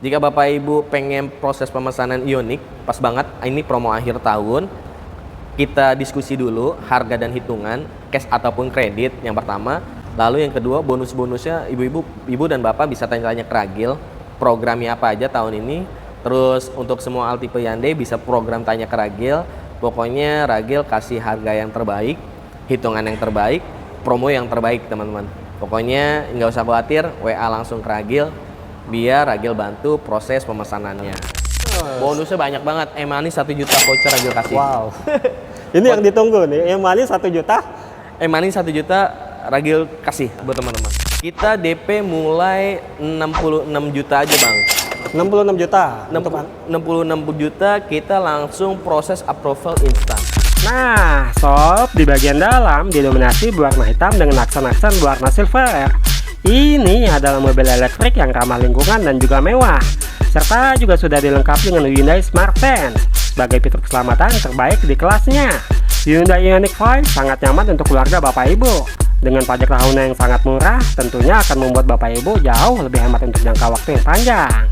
Jika Bapak Ibu pengen proses pemesanan Ioniq, pas banget ini promo akhir tahun. Kita diskusi dulu harga dan hitungan, cash ataupun kredit yang pertama. Lalu yang kedua, bonus-bonusnya ibu dan bapak bisa tanya-tanya ke Ragil, programnya apa aja tahun ini. Terus untuk semua Altipe Hyundai bisa program tanya ke Ragil. Pokoknya Ragil kasih harga yang terbaik, hitungan yang terbaik, promo yang terbaik teman-teman. Pokoknya nggak usah khawatir, WA langsung ke Ragil biar Ragil bantu proses pemesanannya. Bonusnya banyak banget, manis 1 juta voucher Ragil kasih. Wow. Ini yang ditunggu nih, manis 1 juta. Manis 1 juta Ragil kasih buat teman-teman. Kita DP mulai 66 juta aja bang. 66 juta. 66 juta kita langsung proses approval instan. Nah, sob, di bagian dalam didominasi berwarna hitam dengan aksen-aksen berwarna silver. Ini adalah mobil elektrik yang ramah lingkungan dan juga mewah. Serta juga sudah dilengkapi dengan Hyundai Smart Sense sebagai fitur keselamatan terbaik di kelasnya. Hyundai Ioniq 5 sangat nyaman untuk keluarga Bapak Ibu. Dengan pajak tahunan yang sangat murah, tentunya akan membuat Bapak Ibu jauh lebih hemat untuk jangka waktu yang panjang.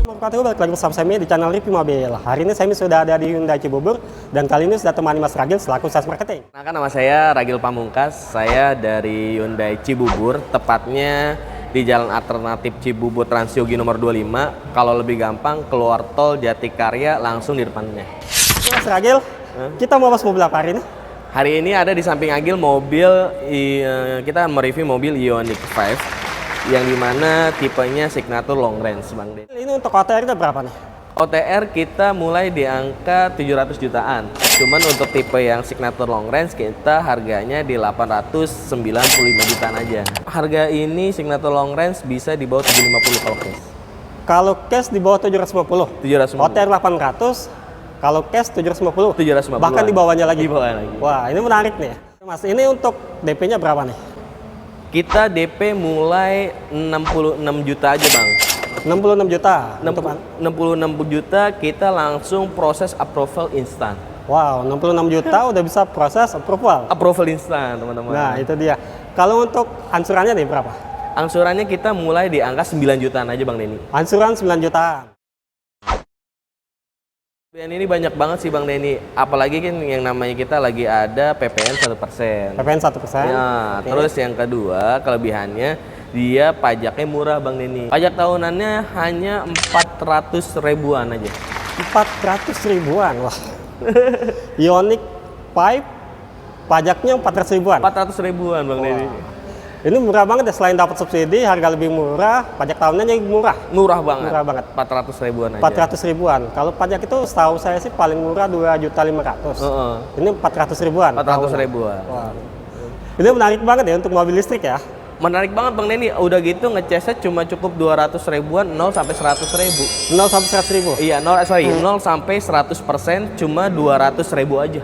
Balik lagi bersama saya di channel Review Mobil. Hari ini saya sudah ada di Hyundai Cibubur dan kali ini sudah temani Mas Ragil selaku sales marketing. Nah, nama saya Ragil Pamungkas, saya dari Hyundai Cibubur, tepatnya di Jalan Alternatif Cibubur Transyogi nomor 25. Kalau lebih gampang keluar tol Jatikarya langsung di depannya. Mas Ragil, kita mau bahas mobil apa hari ini? Hari ini ada di samping Agil mobil, kita mereview mobil Ioniq 5 yang dimana tipenya Signature Long Range Bang Den. Ini untuk OTR-nya berapa nih? OTR kita mulai di angka 700 jutaan. Cuman untuk tipe yang Signature Long Range kita harganya di 895 jutaan aja. Harga ini Signature Long Range bisa di bawah 750 kalau cash. Kalau cash di bawah 750. 750. OTR 800. Kalau cash 750. 750. Bahkan di bawahnya lagi. Di bawahnya lagi. Wah, ini menarik nih. Mas, ini untuk DP-nya berapa nih? Kita DP mulai 66 juta aja bang. 66 juta. 66 juta kita langsung proses approval instan. Wow, 66 juta udah bisa proses approval. Approval instan teman-teman. Nah, itu dia. Kalau untuk angsurannya nih berapa? Angsurannya kita mulai di angka 9 jutaan aja Bang Denny. Angsuran 9 jutaan. Dan ini banyak banget sih Bang Denny. Apalagi kan yang namanya kita lagi ada PPN 1%. PPN 1%. Ya, terus yang kedua kelebihannya dia pajaknya murah Bang Denny. Pajak tahunannya hanya 400 ribuan aja. 400 ribuan, wah. Ioniq 5 pajaknya 400 ribuan. 400 ribuan Bang Denny. Ini murah banget ya, selain dapat subsidi, harga lebih murah, pajak tahunannya juga murah. Murah banget. Murah banget. 400 ribuan aja. 400 ribuan. Kalau pajak itu setahu saya sih paling murah 2.500.000. Ini 400 ribuan. 400 ribuan. Wah. Ini menarik banget ya untuk mobil listrik ya. Menarik banget Bang Denny. Udah gitu ngecasnya cuma cukup 200 ribuan, 0 sampai 100 ribu. 0 sampai 100 ribu? Iya, 0 sampai 100% cuma 200 ribu aja.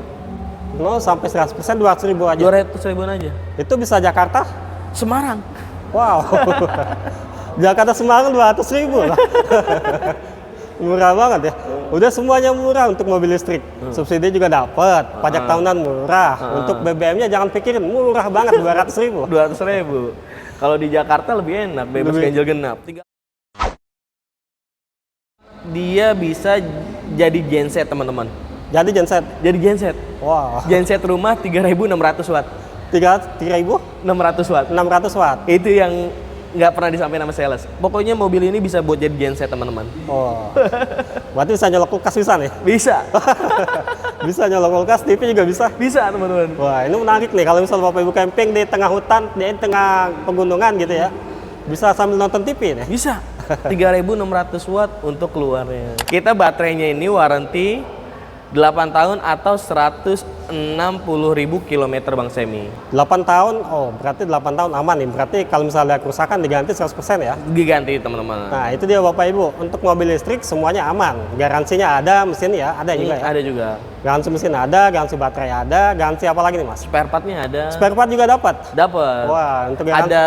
0 sampai 100% 200 ribu aja. 200 ribuan aja. Itu bisa Jakarta? Semarang. Wow. Jakarta Semarang 200 ribu lah. Murah banget ya. Udah semuanya murah untuk mobil listrik. Subsidi juga dapat, pajak tahunan murah. Untuk BBM-nya jangan pikirin, murah banget 200 ribu. 200 ribu. Kalau di Jakarta lebih enak, bebas ganjil genap. Dia bisa jadi genset teman-teman. Jadi genset? Jadi genset. Wow. Genset rumah 3.600 watt. 3.600 watt. 600 watt. Itu yang nggak pernah disampaikan sama sales. Pokoknya mobil ini bisa buat jadi genset teman-teman. Oh. Berarti bisa nyolok kulkas bisa nih? Bisa. Bisa nyolok kulkas, TV juga bisa? Bisa teman-teman. Wah, ini menarik nih kalau misalnya Bapak Ibu camping di tengah hutan, di tengah pegunungan gitu ya. Bisa sambil nonton TV nih? Bisa. 3.600 watt untuk keluarnya. Kita baterainya ini warranty 8 tahun atau 160.000 km Bang Semi. 8 tahun, oh berarti 8 tahun aman nih. Berarti kalau misalnya ada kerusakan diganti 100% ya? Diganti teman-teman. Nah itu dia Bapak Ibu, untuk mobil listrik semuanya aman. Garansinya ada, mesin ya ada juga ya? Ada juga. Garansi mesin ada, garansi baterai ada, garansi apa lagi nih Mas? Spare partnya ada. Spare part juga dapat? Dapat. Wah, untuk garansi. Ada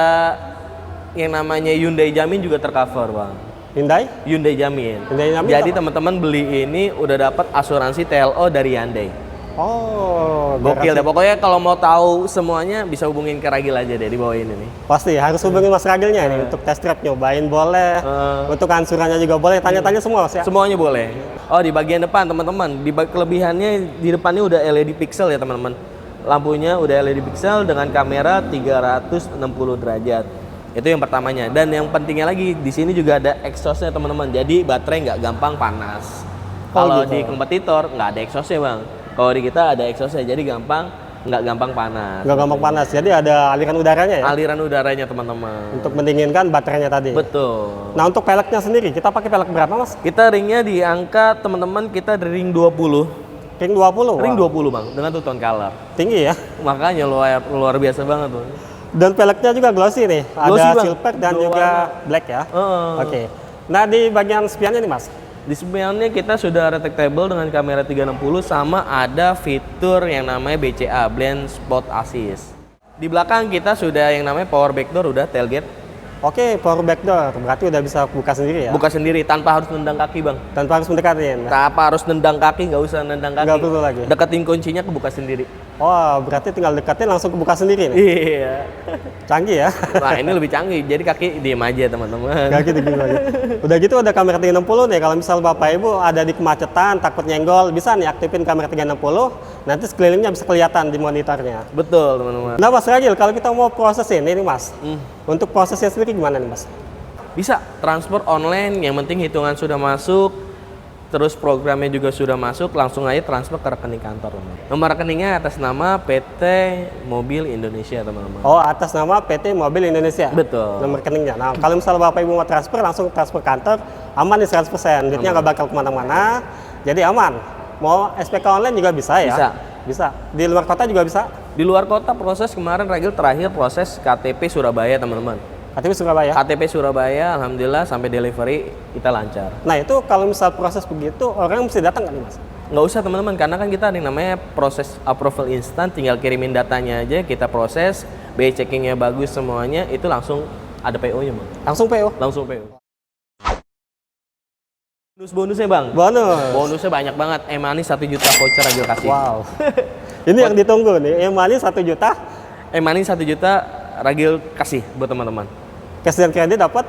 yang namanya Hyundai Jamin juga tercover Bang. Hyundai Jamin. Hyundai Jamin jadi apa? teman-teman beli ini udah dapat asuransi TLO dari Hyundai. Oh, Gokil garasi. deh. Pokoknya kalau mau tahu semuanya bisa hubungin ke Ragil aja deh di bawah ini nih. Pasti harus hubungi Mas Ragilnya nih untuk test drive nyobain boleh, untuk angsurannya juga boleh, tanya-tanya semua Mas ya. Semuanya boleh. Oh, di bagian depan teman-teman, kelebihannya di depannya udah LED pixel ya teman-teman. Lampunya udah LED pixel dengan kamera 360 derajat. Itu yang pertamanya. Dan yang pentingnya lagi di sini juga ada exhaustnya teman-teman. Jadi baterai nggak gampang panas. Kalau gitu. di kompetitor nggak ada exhaustnya bang. Kalau di kita ada exhaustnya, jadi nggak gampang panas. Nggak gampang panas, jadi ada aliran udaranya ya. Aliran udaranya teman-teman. Untuk mendinginkan baterainya tadi. Betul. Nah untuk peleknya sendiri, kita pakai pelek berapa Mas? Kita ringnya di angka teman-teman kita di ring 20. Ring 20? Ring Wah, 20 bang, dengan two-tone color. tinggi ya. Makanya luar biasa banget tuh. Dan peleknya juga glossy nih, Glossy, ada Bang. silver dan Dua juga warna. black ya. Heeh. Oke. Nah di bagian spionnya nih Mas, Di spionnya kita sudah retractable dengan kamera 360 sama ada fitur yang namanya BCA, Blind Spot Assist. Di belakang kita sudah yang namanya power backdoor, udah tailgate. oke, power back door, berarti udah bisa buka sendiri ya. Buka sendiri tanpa harus nendang kaki bang. Tanpa harus mendekatin. Tanpa harus nendang kaki, nggak usah nendang kaki. Nggak perlu lagi. Deketin kuncinya kebuka sendiri. Oh, berarti tinggal dekatin langsung kebuka sendiri nih. Iya. Canggih ya. Nah ini lebih canggih, jadi kaki diem aja teman-teman. Gak gitu aja. Udah gitu ada kamera 360 nih. Kalau misal Bapak Ibu ada di kemacetan, takut nyenggol, bisa nih aktifin kamera 360. Nanti sekelilingnya bisa kelihatan di monitornya. Betul teman-teman. Nah Mas Ragil, kalau kita mau proses ini nih Mas, untuk prosesnya sendiri gimana nih Mas? Bisa transfer online, yang penting hitungan sudah masuk, terus programnya juga sudah masuk, langsung aja transfer ke rekening kantor teman. Nomor rekeningnya atas nama PT Mobil Indonesia teman-teman. Oh, atas nama PT Mobil Indonesia. Betul. Nomor rekeningnya. Nah, kalau misal Bapak Ibu mau transfer, langsung transfer kantor, aman nih 100%. Duitnya nggak bakal kemana-mana, jadi aman. Mau SPK online juga bisa ya? Bisa. Bisa. Di luar kota juga bisa? Di luar kota proses kemarin Ragil terakhir proses KTP Surabaya teman-teman. KTP Surabaya? KTP Surabaya alhamdulillah sampai delivery kita lancar. Nah, itu kalau misal proses begitu, orang mesti datang nggak nih Mas? Nggak usah teman-teman, karena kan kita ada yang namanya proses approval instan, tinggal kirimin datanya aja, kita proses, BI checkingnya bagus semuanya, itu langsung ada PO-nya bang. Langsung PO? Langsung PO. Bonus-bonusnya bang? Bonus? Bonusnya banyak banget, manis 1 juta voucher Ragil kasih. Wow. Ini yang ditunggu nih, yang manis 1 juta, Manis 1 juta Ragil kasih buat teman-teman. cash dan kredit dapat?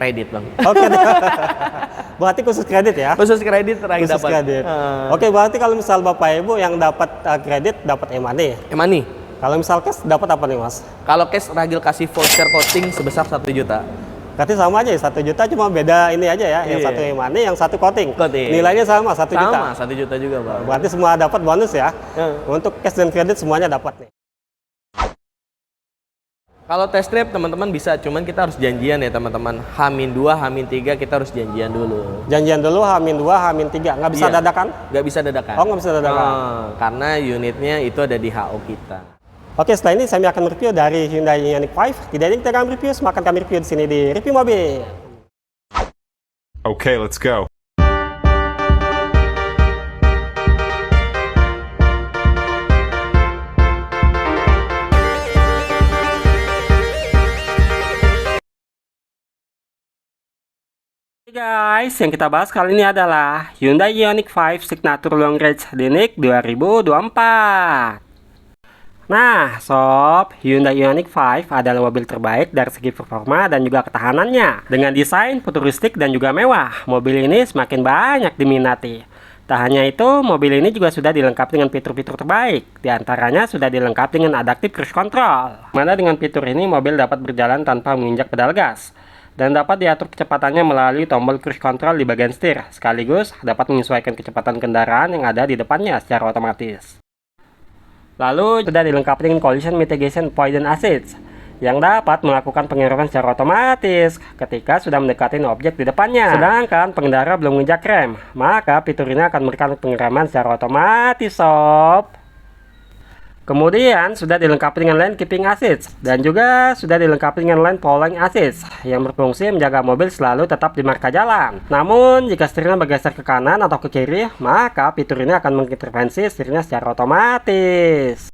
Kredit bang. Oke. Berarti khusus kredit ya? Khusus kredit Ragil Khusus dapat. kredit. Oke, berarti kalau misal Bapak Ibu yang dapat kredit dapat e-money. Money. Kalau misal cash dapat apa nih Mas? Kalau cash Ragil kasih voucher coating sebesar 1 juta. Berarti sama aja ya, 1 juta cuma beda ini aja ya, yang Iya. satu e-money, yang satu coating. Coating. Nilainya sama 1 juta. Sama 1 juta juga bang. Berarti semua dapat bonus ya. Ya. Untuk cash dan kredit semuanya dapat nih. Kalau test drive teman-teman bisa, cuman kita harus janjian ya teman-teman. H-2, H-3 kita harus janjian dulu. Janjian dulu H-2, H-3, nggak bisa Iya. dadakan? Nggak bisa dadakan. Oh, nggak bisa dadakan. Karena unitnya itu ada di HO kita. Oke, setelah ini saya akan review dari Hyundai Ioniq 5. Tidak ada yang kita akan review, semua akan kami review di sini di Review Mobil. Okay, let's go. Oke guys, yang kita bahas kali ini adalah Hyundai Ioniq 5 Signature Long Range Scenic 2024. Nah, sob, Hyundai Ioniq 5 adalah mobil terbaik dari segi performa dan juga ketahanannya. Dengan desain futuristik dan juga mewah, mobil ini semakin banyak diminati. Tak hanya itu, mobil ini juga sudah dilengkapi dengan fitur-fitur terbaik. Di antaranya sudah dilengkapi dengan Adaptive Cruise Control, mana dengan fitur ini mobil dapat berjalan tanpa menginjak pedal gas dan dapat diatur kecepatannya melalui tombol cruise control di bagian setir, sekaligus dapat menyesuaikan kecepatan kendaraan yang ada di depannya secara otomatis. Lalu sudah dilengkapi dengan Collision Mitigation Avoidance Assist yang dapat melakukan pengereman secara otomatis ketika sudah mendekati objek di depannya. Sedangkan pengendara belum menginjak rem, maka fitur ini akan memberikan pengereman secara otomatis sob. Kemudian sudah dilengkapi dengan Lane Keeping Assist dan juga sudah dilengkapi dengan Lane Following Assist yang berfungsi menjaga mobil selalu tetap di marka jalan. Namun jika setirnya bergeser ke kanan atau ke kiri, maka fitur ini akan mengintervensi setirnya secara otomatis.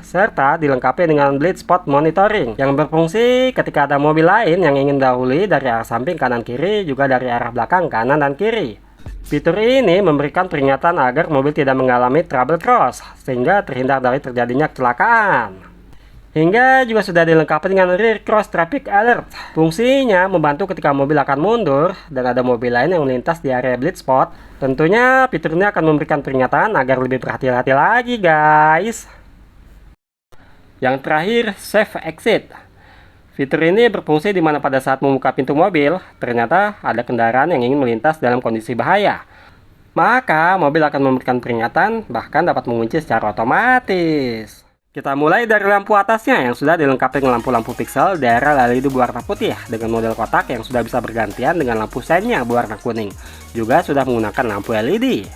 Serta dilengkapi dengan Blind Spot Monitoring yang berfungsi ketika ada mobil lain yang ingin dahului dari arah samping kanan kiri, juga dari arah belakang kanan dan kiri. Fitur ini memberikan peringatan agar mobil tidak mengalami trouble cross, sehingga terhindar dari terjadinya kecelakaan. Hingga juga sudah dilengkapi dengan Rear Cross Traffic Alert. Fungsinya membantu ketika mobil akan mundur dan ada mobil lain yang melintas di area blind spot. Tentunya fitur ini akan memberikan peringatan agar lebih berhati-hati lagi, guys. Yang terakhir, Safe Exit. Fitur ini berfungsi di mana pada saat membuka pintu mobil, ternyata ada kendaraan yang ingin melintas dalam kondisi bahaya. Maka mobil akan memberikan peringatan, bahkan dapat mengunci secara otomatis. Kita mulai dari lampu atasnya yang sudah dilengkapi dengan lampu-lampu pixel daerah LED berwarna putih dengan model kotak yang sudah bisa bergantian dengan lampu seinnya berwarna kuning. Juga sudah menggunakan lampu LED.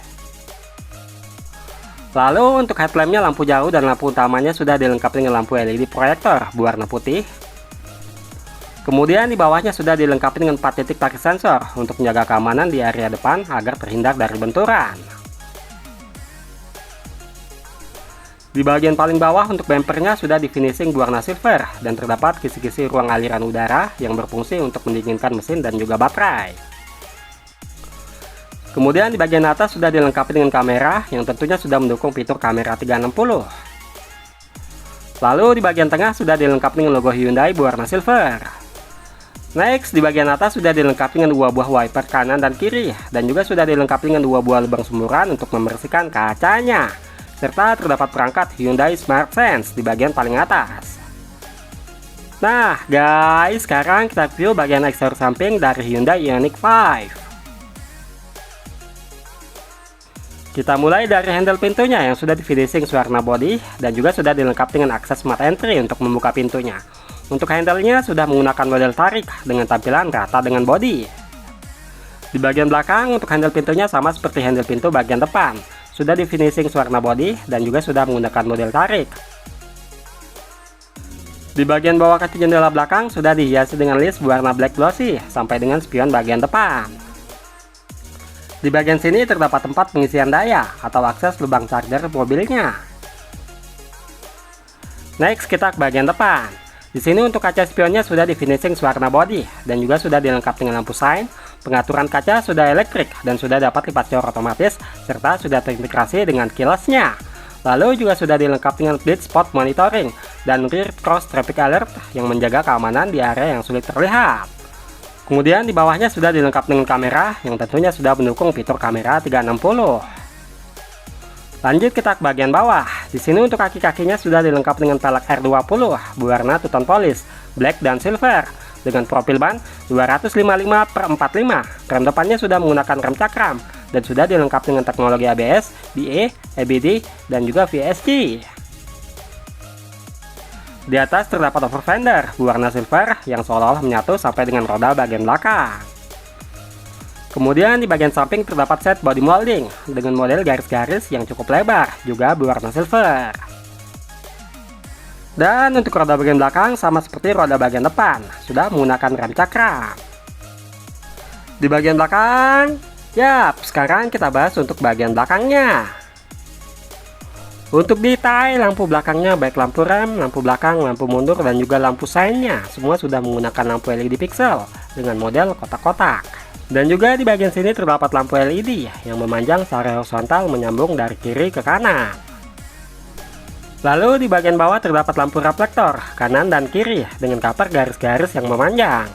Lalu untuk headlampnya lampu jauh dan lampu utamanya sudah dilengkapi dengan lampu LED proyektor berwarna putih. Kemudian di bawahnya sudah dilengkapi dengan 4 titik parkir sensor untuk menjaga keamanan di area depan agar terhindar dari benturan. Di bagian paling bawah untuk bumpernya sudah di finishing berwarna silver dan terdapat kisi-kisi ruang aliran udara yang berfungsi untuk mendinginkan mesin dan juga baterai. Kemudian di bagian atas sudah dilengkapi dengan kamera yang tentunya sudah mendukung fitur kamera 360. Lalu di bagian tengah sudah dilengkapi dengan logo Hyundai berwarna silver. Next, di bagian atas sudah dilengkapi dengan 2 buah wiper kanan dan kiri dan juga sudah dilengkapi dengan 2 buah lubang sumuran untuk membersihkan kacanya. Serta terdapat perangkat Hyundai Smart Sense di bagian paling atas. Nah guys, sekarang kita view bagian eksterior samping dari Hyundai Ioniq 5. Kita mulai dari handle pintunya yang sudah di finishing warna body dan juga sudah dilengkapi dengan akses smart entry untuk membuka pintunya. Untuk handle-nya sudah menggunakan model tarik dengan tampilan rata dengan body. Di bagian belakang untuk handle pintunya sama seperti handle pintu bagian depan. Sudah di finishing warna body dan juga sudah menggunakan model tarik. Di bagian bawah kaca jendela belakang sudah dihiasi dengan list berwarna black glossy sampai dengan spion bagian depan. Di bagian sini terdapat tempat pengisian daya atau akses lubang charger mobilnya. Next kita ke bagian depan. Di sini untuk kaca spionnya sudah di finishing warna body dan juga sudah dilengkapi dengan lampu sign. Pengaturan kaca sudah elektrik dan sudah dapat lipat jor otomatis serta sudah terintegrasi dengan keyless-nya. Lalu juga sudah dilengkapi dengan blind spot monitoring dan rear cross traffic alert yang menjaga keamanan di area yang sulit terlihat. Kemudian di bawahnya sudah dilengkapi dengan kamera yang tentunya sudah mendukung fitur kamera 360. Lanjut kita ke bagian bawah. Di sini untuk kaki-kakinya sudah dilengkapi dengan pelek R20 berwarna two tone polish, black dan silver. Dengan profil ban 255/45. Rem depannya sudah menggunakan rem cakram dan sudah dilengkapi dengan teknologi ABS, BE, EBD, dan juga VSC. Di atas terdapat over fender berwarna silver yang seolah-olah menyatu sampai dengan roda bagian belakang. Kemudian di bagian samping terdapat set body molding dengan model garis-garis yang cukup lebar, juga berwarna silver. Dan untuk roda bagian belakang sama seperti roda bagian depan, sudah menggunakan rem cakram. Di bagian belakang, sekarang kita bahas untuk bagian belakangnya. Untuk detail lampu belakangnya baik lampu rem, lampu belakang, lampu mundur, dan juga lampu seinnya, semua sudah menggunakan lampu LED pixel dengan model kotak-kotak. Dan juga di bagian sini terdapat lampu LED yang memanjang secara horizontal menyambung dari kiri ke kanan. Lalu di bagian bawah terdapat lampu reflektor kanan dan kiri dengan cover garis-garis yang memanjang.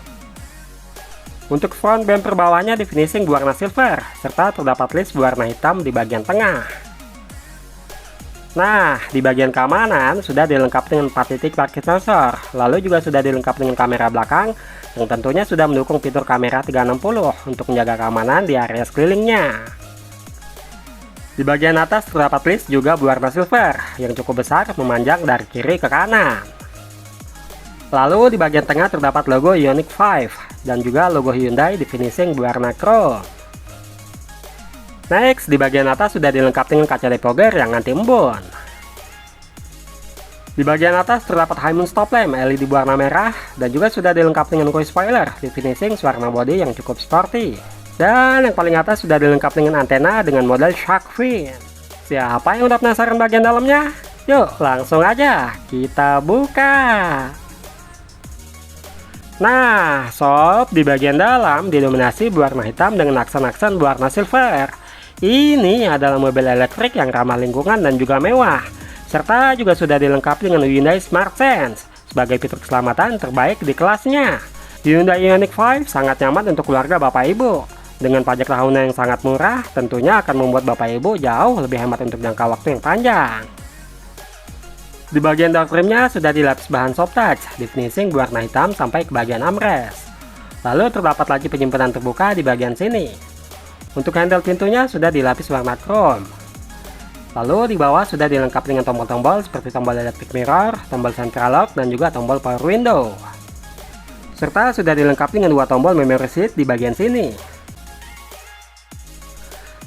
Untuk front bumper bawahnya di finishing berwarna silver serta terdapat list berwarna hitam di bagian tengah. Nah, di bagian keamanan sudah dilengkapi dengan 4 titik parkir sensor, lalu juga sudah dilengkapi dengan kamera belakang yang tentunya sudah mendukung fitur kamera 360 untuk menjaga keamanan di area sekelilingnya. Di bagian atas terdapat list juga berwarna silver yang cukup besar memanjang dari kiri ke kanan. Lalu di bagian tengah terdapat logo Ioniq 5 dan juga logo Hyundai di finishing berwarna chrome. Next, di bagian atas sudah dilengkapi dengan kaca defogger yang anti embun. Di bagian atas terdapat high moon stop lamp LED berwarna merah dan juga sudah dilengkapi dengan coil spoiler di finishing warna body yang cukup sporty. Dan yang paling atas sudah dilengkapi dengan antena dengan model shark fin. Siapa yang udah penasaran bagian dalamnya? Yuk langsung aja kita buka. Nah, sob, di bagian dalam didominasi berwarna hitam dengan aksen-aksen berwarna silver. Ini adalah mobil elektrik yang ramah lingkungan dan juga mewah, serta juga sudah dilengkapi dengan Hyundai Smart Sense sebagai fitur keselamatan terbaik di kelasnya. Hyundai Ioniq 5 sangat nyaman untuk keluarga Bapak Ibu. Dengan pajak tahunan yang sangat murah, tentunya akan membuat Bapak Ibu jauh lebih hemat untuk jangka waktu yang panjang. Di bagian door trimnya sudah dilapis bahan soft touch, di finishing berwarna hitam sampai ke bagian armrest. Lalu terdapat laci penyimpanan terbuka di bagian sini. Untuk handle pintunya sudah dilapis warna chrome. Lalu di bawah sudah dilengkapi dengan tombol-tombol seperti tombol electric mirror, tombol central lock, dan juga tombol power window. Serta sudah dilengkapi dengan dua tombol memory seat di bagian sini.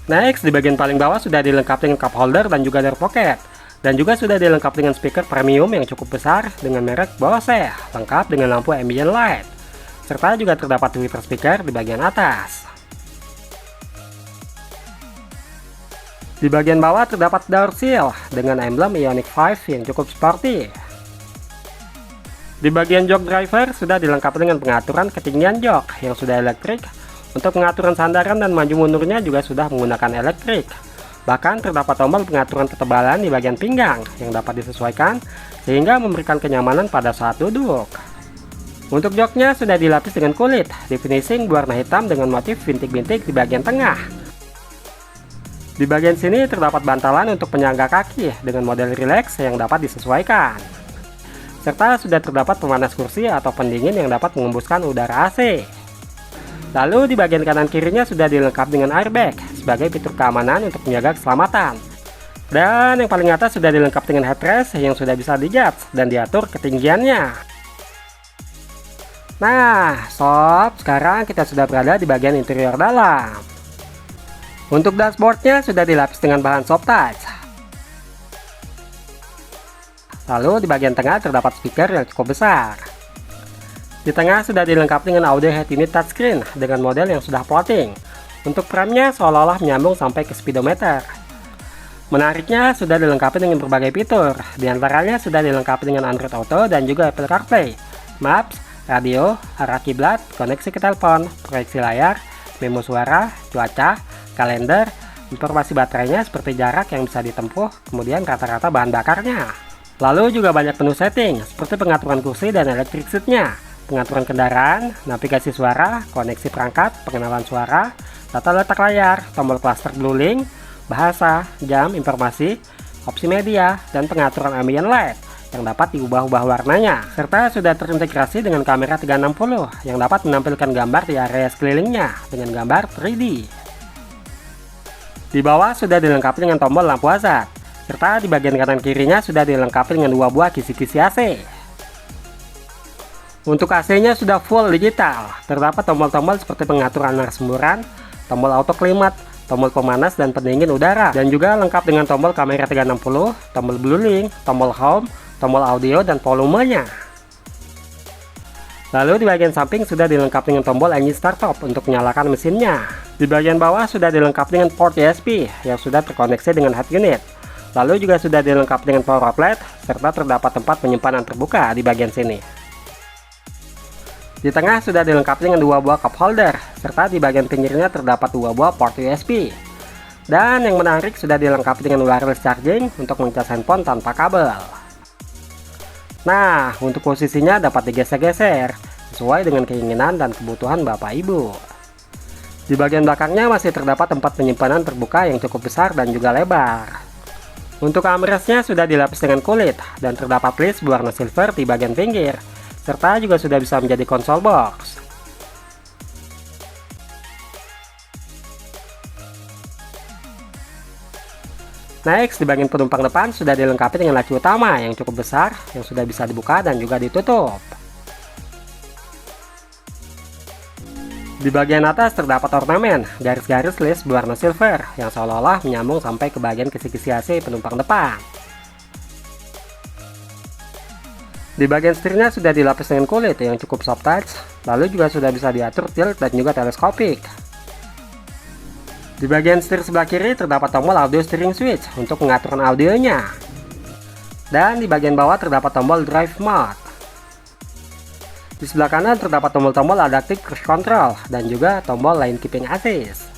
Next, di bagian paling bawah sudah dilengkapi dengan cup holder dan juga door pocket. Dan juga sudah dilengkapi dengan speaker premium yang cukup besar dengan merek Bose, lengkap dengan lampu ambient light. Serta juga terdapat tweeter speaker di bagian atas. Di bagian bawah terdapat door sill dengan emblem Ioniq 5 yang cukup sporty. Di bagian jok driver sudah dilengkapi dengan pengaturan ketinggian jok yang sudah elektrik. Untuk pengaturan sandaran dan maju mundurnya juga sudah menggunakan elektrik. Bahkan terdapat tombol pengaturan ketebalan di bagian pinggang yang dapat disesuaikan sehingga memberikan kenyamanan pada saat duduk. Untuk joknya sudah dilapis dengan kulit, di finishing berwarna hitam dengan motif bintik-bintik di bagian tengah. Di bagian sini terdapat bantalan untuk penyangga kaki dengan model relax yang dapat disesuaikan. Serta sudah terdapat pemanas kursi atau pendingin yang dapat mengembuskan udara AC. Lalu di bagian kanan kirinya sudah dilengkapi dengan airbag sebagai fitur keamanan untuk menjaga keselamatan. Dan yang paling atas sudah dilengkapi dengan headrest yang sudah bisa di-adjust dan diatur ketinggiannya. Nah, sob, sekarang kita sudah berada di bagian interior dalam. Untuk dashboardnya sudah dilapis dengan bahan soft touch. Lalu di bagian tengah terdapat speaker yang cukup besar. Di tengah sudah dilengkapi dengan audio head unit touchscreen dengan model yang sudah floating. Untuk frame-nya seolah-olah menyambung sampai ke speedometer. Menariknya sudah dilengkapi dengan berbagai fitur. Di antaranya sudah dilengkapi dengan Android Auto dan juga Apple CarPlay, Maps, radio, arah kiblat, koneksi ke telepon, proyeksi layar, memo suara, cuaca, kalender, informasi baterainya seperti jarak yang bisa ditempuh, kemudian rata-rata bahan bakarnya. Lalu juga banyak menu setting seperti pengaturan kursi dan electric seat-nya, pengaturan kendaraan, navigasi suara, koneksi perangkat, pengenalan suara, tata letak layar, tombol cluster blue link, bahasa, jam, informasi, opsi media, dan pengaturan ambient light yang dapat diubah-ubah warnanya. Serta sudah terintegrasi dengan kamera 360 yang dapat menampilkan gambar di area sekelilingnya dengan gambar 3D. Di bawah sudah dilengkapi dengan tombol lampu hazard, serta di bagian kanan kirinya sudah dilengkapi dengan dua buah kisi-kisi AC. Untuk AC-nya sudah full digital, terdapat tombol-tombol seperti pengaturan arus semburan, tombol auto climate, tombol pemanas dan pendingin udara, dan juga lengkap dengan tombol kamera 360, tombol blue link, tombol home, tombol audio dan volumenya. Lalu di bagian samping sudah dilengkapi dengan tombol engine start stop untuk menyalakan mesinnya. Di bagian bawah sudah dilengkapi dengan port USB yang sudah terkoneksi dengan head unit. Lalu juga sudah dilengkapi dengan power outlet serta terdapat tempat penyimpanan terbuka di bagian sini. Di tengah sudah dilengkapi dengan dua buah cup holder, serta di bagian pinggirnya terdapat dua buah port USB. Dan yang menarik sudah dilengkapi dengan wireless charging untuk mengcas handphone tanpa kabel. Nah, untuk posisinya dapat digeser-geser sesuai dengan keinginan dan kebutuhan Bapak Ibu. Di bagian belakangnya masih terdapat tempat penyimpanan terbuka yang cukup besar dan juga lebar. Untuk armrestnya sudah dilapis dengan kulit dan terdapat list berwarna silver di bagian pinggir, serta juga sudah bisa menjadi konsol box. Next, di bagian penumpang depan sudah dilengkapi dengan laci utama yang cukup besar yang sudah bisa dibuka dan juga ditutup. Di bagian atas terdapat ornamen garis-garis list berwarna silver yang seolah-olah menyambung sampai ke bagian kisi-kisi AC penumpang depan. Di bagian setirnya sudah dilapis dengan kulit yang cukup soft touch, lalu juga sudah bisa diatur tilt dan juga teleskopik. Di bagian setir sebelah kiri terdapat tombol audio steering switch untuk pengaturan audionya. Dan di bagian bawah terdapat tombol drive mode. Di sebelah kanan terdapat tombol-tombol adaptive cruise control dan juga tombol lane keeping assist.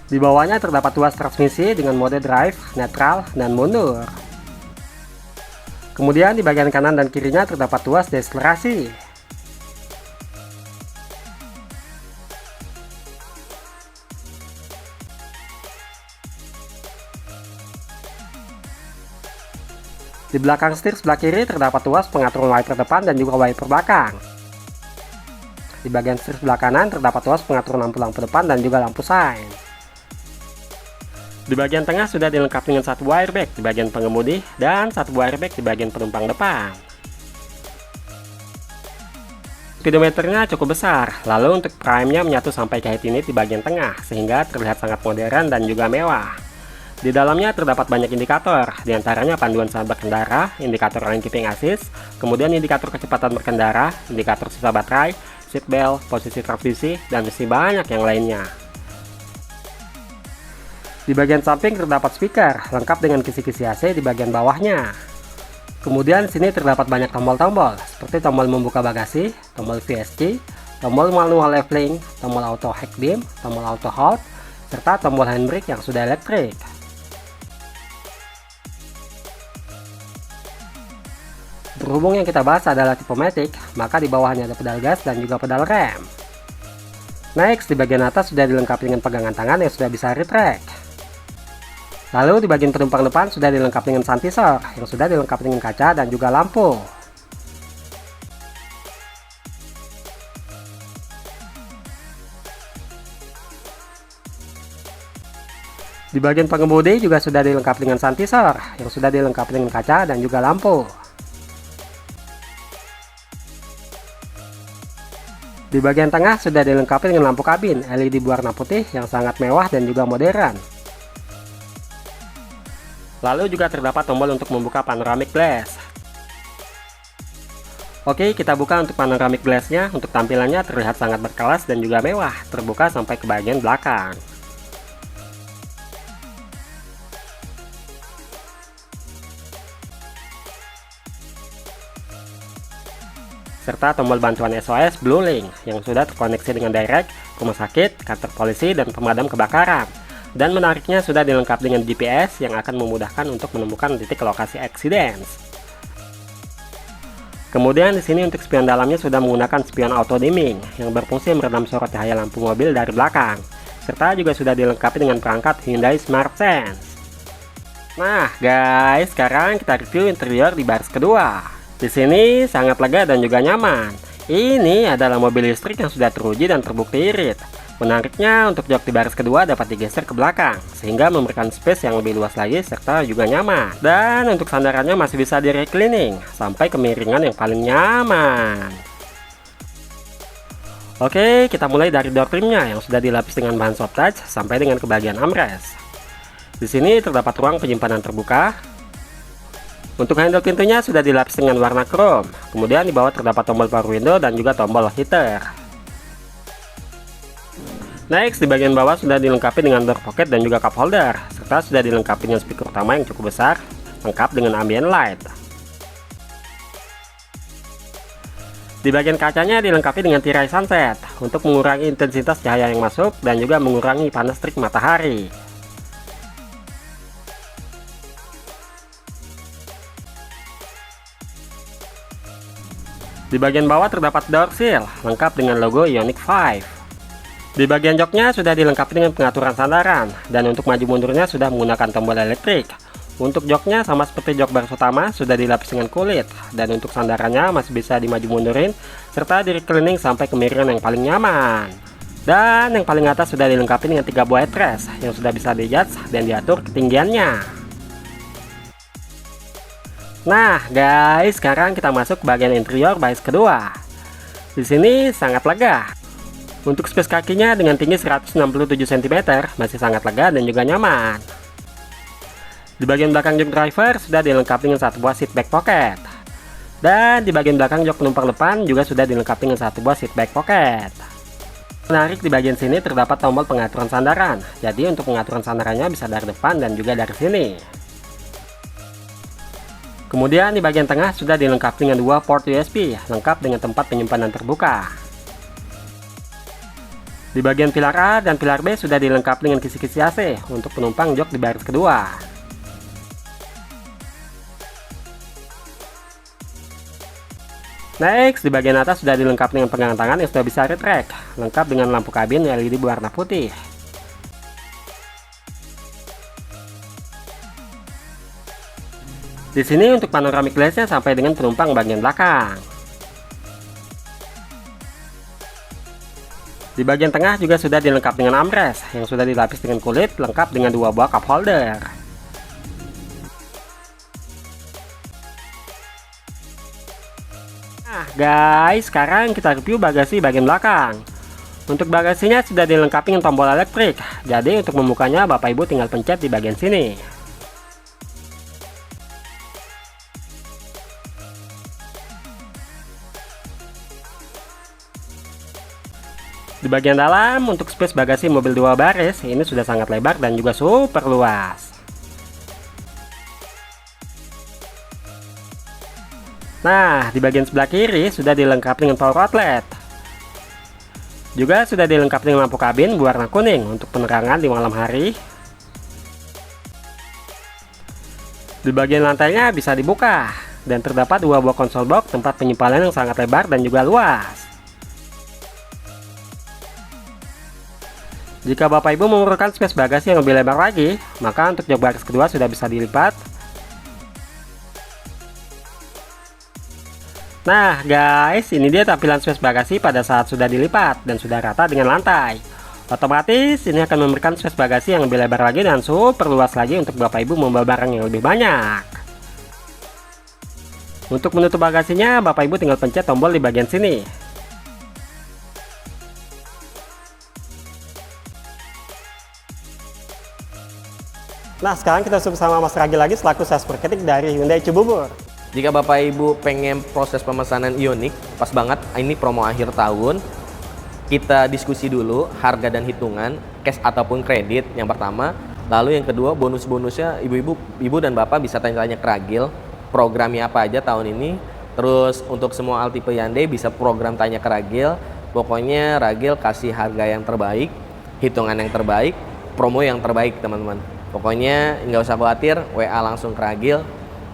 Di bawahnya terdapat tuas transmisi dengan mode drive, netral, dan mundur. Kemudian di bagian kanan dan kirinya terdapat tuas deakselerasi. Di belakang setir sebelah kiri terdapat tuas pengatur wiper depan dan juga wiper belakang. Di bagian setir sebelah kanan terdapat tuas pengatur lampu-lampu depan dan juga lampu sign. Di bagian tengah sudah dilengkapi dengan satu airbag di bagian pengemudi dan satu airbag di bagian penumpang depan. Speedometernya cukup besar, lalu untuk prime-nya menyatu sampai ke head unit di bagian tengah sehingga terlihat sangat modern dan juga mewah. Di dalamnya terdapat banyak indikator, diantaranya panduan saat berkendara, indikator lane keeping assist, kemudian indikator kecepatan berkendara, indikator sisa baterai, seat belt, posisi transmisi, dan masih banyak yang lainnya. Di bagian samping terdapat speaker, lengkap dengan kisi-kisi AC di bagian bawahnya. Kemudian sini terdapat banyak tombol-tombol, seperti tombol membuka bagasi, tombol VSC, tombol manual leveling, tombol auto head beam, tombol auto hold, serta tombol handbrake yang sudah elektrik. Berhubung yang kita bahas adalah tipe Matic, maka di bawahnya ada pedal gas dan juga pedal rem. Next, di bagian atas sudah dilengkapi dengan pegangan tangan yang sudah bisa retract. Lalu di bagian penumpang depan sudah dilengkapi dengan sun visor yang sudah dilengkapi dengan kaca dan juga lampu. Di bagian pengemudi juga sudah dilengkapi dengan sun visor yang sudah dilengkapi dengan kaca dan juga lampu. Di bagian tengah sudah dilengkapi dengan lampu kabin LED berwarna putih yang sangat mewah dan juga modern. Lalu juga terdapat tombol untuk membuka panoramic glass. Oke, kita buka untuk panoramic glassnya. Untuk tampilannya terlihat sangat berkelas dan juga mewah, terbuka sampai ke bagian belakang. Serta tombol bantuan SOS Blue Link yang sudah terkoneksi dengan direct, rumah sakit, kantor polisi, dan pemadam kebakaran. Dan menariknya sudah dilengkapi dengan GPS yang akan memudahkan untuk menemukan titik lokasi accidents. Kemudian di sini untuk spion dalamnya sudah menggunakan spion auto dimming yang berfungsi meredam sorot cahaya lampu mobil dari belakang. Serta juga sudah dilengkapi dengan perangkat Hyundai Smart Sense. Nah guys, sekarang kita review interior di baris kedua. Di sini sangat lega dan juga nyaman. Ini adalah mobil listrik yang sudah teruji dan terbukti irit. Menariknya untuk jok di baris kedua dapat digeser ke belakang, sehingga memberikan space yang lebih luas lagi serta juga nyaman. Dan untuk sandarannya masih bisa di reclining, sampai kemiringan yang paling nyaman. Oke, kita mulai dari door trimnya yang sudah dilapis dengan bahan soft touch sampai dengan ke bagian armrest. Di sini terdapat ruang penyimpanan terbuka. Untuk handle pintunya sudah dilapis dengan warna chrome. Kemudian di bawah terdapat tombol power window dan juga tombol heater. Next, di bagian bawah sudah dilengkapi dengan door pocket dan juga cup holder, serta sudah dilengkapi dengan speaker utama yang cukup besar, lengkap dengan ambient light. Di bagian kacanya dilengkapi dengan tirai sunset untuk mengurangi intensitas cahaya yang masuk dan juga mengurangi panas terik matahari. Di bagian bawah terdapat door sill lengkap dengan logo Ioniq 5. Di bagian joknya sudah dilengkapi dengan pengaturan sandaran, dan untuk maju mundurnya sudah menggunakan tombol elektrik. Untuk joknya sama seperti jok baris utama sudah dilapis dengan kulit, dan untuk sandarannya masih bisa dimaju mundurin serta di reclining sampai kemiringan yang paling nyaman. Dan yang paling atas sudah dilengkapi dengan 3 buah headrest yang sudah bisa di-adjust dan diatur ketinggiannya. Nah guys, sekarang kita masuk ke bagian interior baris kedua. Di sini sangat lega. Untuk space kakinya dengan tinggi 167 cm masih sangat lega dan juga nyaman. Di bagian belakang jok driver sudah dilengkapi dengan satu buah seat back pocket. Dan di bagian belakang jok penumpang depan juga sudah dilengkapi dengan satu buah seat back pocket. Menarik, di bagian sini terdapat tombol pengaturan sandaran. Jadi untuk pengaturan sandarannya bisa dari depan dan juga dari sini. Kemudian di bagian tengah sudah dilengkapi dengan dua port USB, lengkap dengan tempat penyimpanan terbuka. Di bagian pilar A dan pilar B sudah dilengkapi dengan kisi-kisi AC untuk penumpang jok di baris kedua. Next, di bagian atas sudah dilengkapi dengan pegangan tangan yang sudah bisa retract, lengkap dengan lampu kabin LED berwarna putih. Di sini untuk panoramic glassnya sampai dengan penumpang bagian belakang. Di bagian tengah juga sudah dilengkapi dengan armrest yang sudah dilapis dengan kulit, lengkap dengan dua buah cup holder. Nah guys, sekarang kita review bagasi bagian belakang. Untuk bagasinya sudah dilengkapi dengan tombol elektrik, jadi untuk membukanya Bapak Ibu tinggal pencet di bagian sini. Di bagian dalam, untuk space bagasi mobil 2 baris, ini sudah sangat lebar dan juga super luas. Nah, di bagian sebelah kiri sudah dilengkapi dengan power outlet. Juga sudah dilengkapi dengan lampu kabin berwarna kuning untuk penerangan di malam hari. Di bagian lantainya bisa dibuka, dan terdapat dua buah konsol box tempat penyimpanan yang sangat lebar dan juga luas. Jika Bapak Ibu memerlukan space bagasi yang lebih lebar lagi, maka untuk jok baris kedua sudah bisa dilipat. Nah guys, ini dia tampilan space bagasi pada saat sudah dilipat dan sudah rata dengan lantai. Otomatis ini akan memberikan space bagasi yang lebih lebar lagi dan super luas lagi untuk Bapak Ibu membawa barang yang lebih banyak. Untuk menutup bagasinya, Bapak Ibu tinggal pencet tombol di bagian sini. Nah, sekarang kita bersama Mas Ragil lagi selaku sales marketing dari Hyundai Cibubur. Jika Bapak Ibu pengen proses pemesanan Ioniq, pas banget ini promo akhir tahun. Kita diskusi dulu harga dan hitungan, cash ataupun kredit yang pertama. Lalu yang kedua, bonus-bonusnya ibu dan bapak bisa tanya-tanya ke Ragil, programnya apa aja tahun ini. Terus untuk semua Altipe Hyundai bisa program tanya ke Ragil. Pokoknya Ragil kasih harga yang terbaik, hitungan yang terbaik, promo yang terbaik teman-teman. Pokoknya nggak usah khawatir, WA langsung ke Ragil,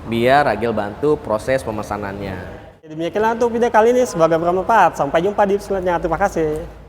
biar Ragil bantu proses pemesanannya. Demikianlah untuk video kali ini, semoga bermanfaat. Sampai jumpa di video selanjutnya. Terima kasih.